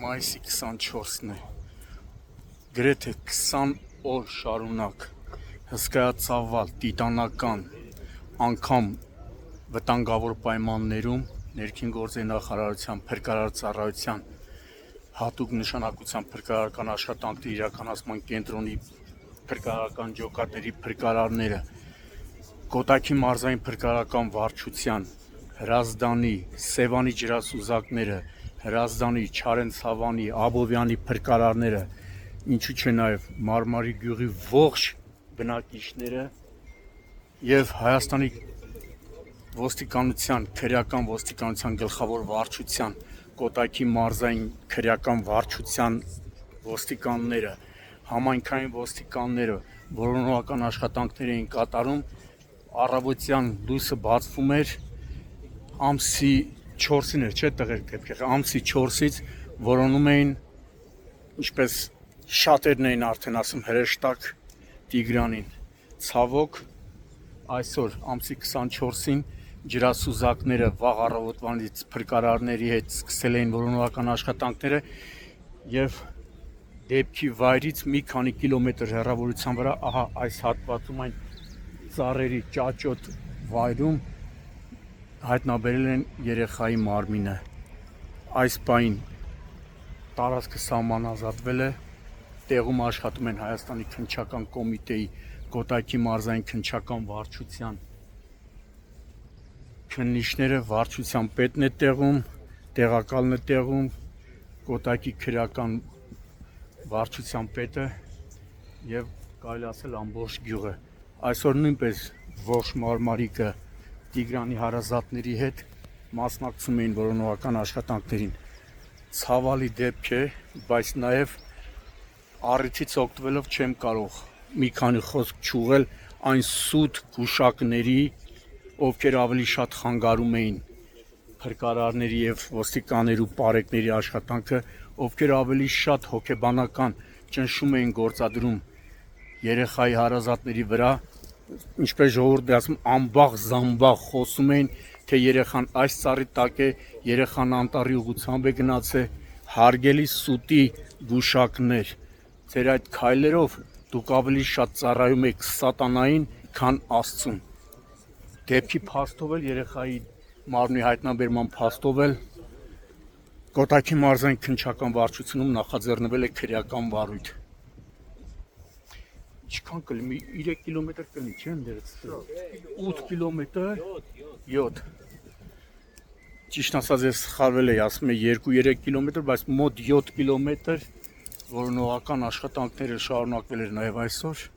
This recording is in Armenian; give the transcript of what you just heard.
Մայիսի 24-ն է, գրեթե 20 օր շարունակ հսկայածավալ, տիտանական, անգամ վտանգավոր պայմաններում ներքին գործերի նախարարության փրկարար ծառայության հատուկ նշանակության փրկարարական աշխատանքների իրականացման կենտրոնի փրկարարական ջոկատների փրկարարները, Կոտայքի մարզային փրկարարական վարչության, Հրազդանի, Սևանի ջրասուզակները, Հրազդանի, Չարենցավանի, Աբովյանի փրկարարները, ինչու չէ նաև Մարմարի գյուղի ողջ բնակիչները եւ Հայաստանի ոստիկանության, քրեական ոստիկանության գլխավոր վարչության, Կոտայքի մարզային քրեական վարչության ոստիկանները, համայնքային ոստիկանները որոնողական աշխատանքներ էին կատարում, առավոտյան լույսը բացվում էր, ամսի 4-ին էր, չէ՞ տղերք, ամսի 4-ից որոնում էին, ինչպես շատերն էին արդեն ասում, հրեշտակ Տիգրանին, ցավոք այսօր ամսի 24-ին ջրասուզակները վաղ առավոտվանից փրկարարների հետ սկսել էին որոնողական աշխատանքները եւ դեպքի վայրից մի քանի կիլոմետր հեռավորության վրա, ահա այս հատվածում այն ծառերի ճաճոտ վայրում հայտնաբերել են երեխայի մարմինը։ Այս պահին տարածքը սահմանազատվել է, տեղում աշխատում են Հայաստանի քննչական կոմիտեի, Կոտայքի մարզային քննչական վարչության քննիչները, վարչության պետն է տեղում, տեղակալն է տեղում, Կոտայքի քրեական վարչության պետը եւ կարելի ասել ամբողջ գյուղը։ Այսօր նույնպես ողջ Մարմարիկը Տիգրանի հարազատների հետ մասնակցում էին որոնողական աշխատանքներին։ Ցավալի դեպք է, բայց նաեւ առիթից օգտվելով չեմ կարող մի քանի խոսք չուղղել այն սուտ գուշակների, ովքեր ավելի շատ խանգարում էին փրկարարների եւ ոստիկանների ու պարեկների աշխատանքը, ովքեր ավելի շատ հոգեբանական ճնշում էին գործադրում երեխայի հարազատների վրա, ինչպես ժողովուրդն ասում, ամբաղ զամբաղ խոսում էին, թե երեխան այս ծառի տակ է, երեխան անտառի ուղղությամբ է գնացել, հարգելի սուտի գուշակներ, ձեր այդ քայլերով դուք ավելի շատ ծառայում եք սատանային, քան Աստծուն։ Դեպքի փաստով էլ երեխայի մարմնի հայտնաբերման փաստով էլ Կոտայքի մարզային քննչական վարչությունում նախաձեռնվել է քրեական վարույթ։ Ինչքան կլինի, 3 կիլոմետր կլինի, չէ՞ ընդերից 8 կիլոմետր, 7։ Ճիշտ ասած ես սխալվել էի, ասում եմ 2-3 կիլոմետր, բայց մոտ 7 կիլոմետր որոնողական աշխատանքները շարունակվել էր նաև այսօր։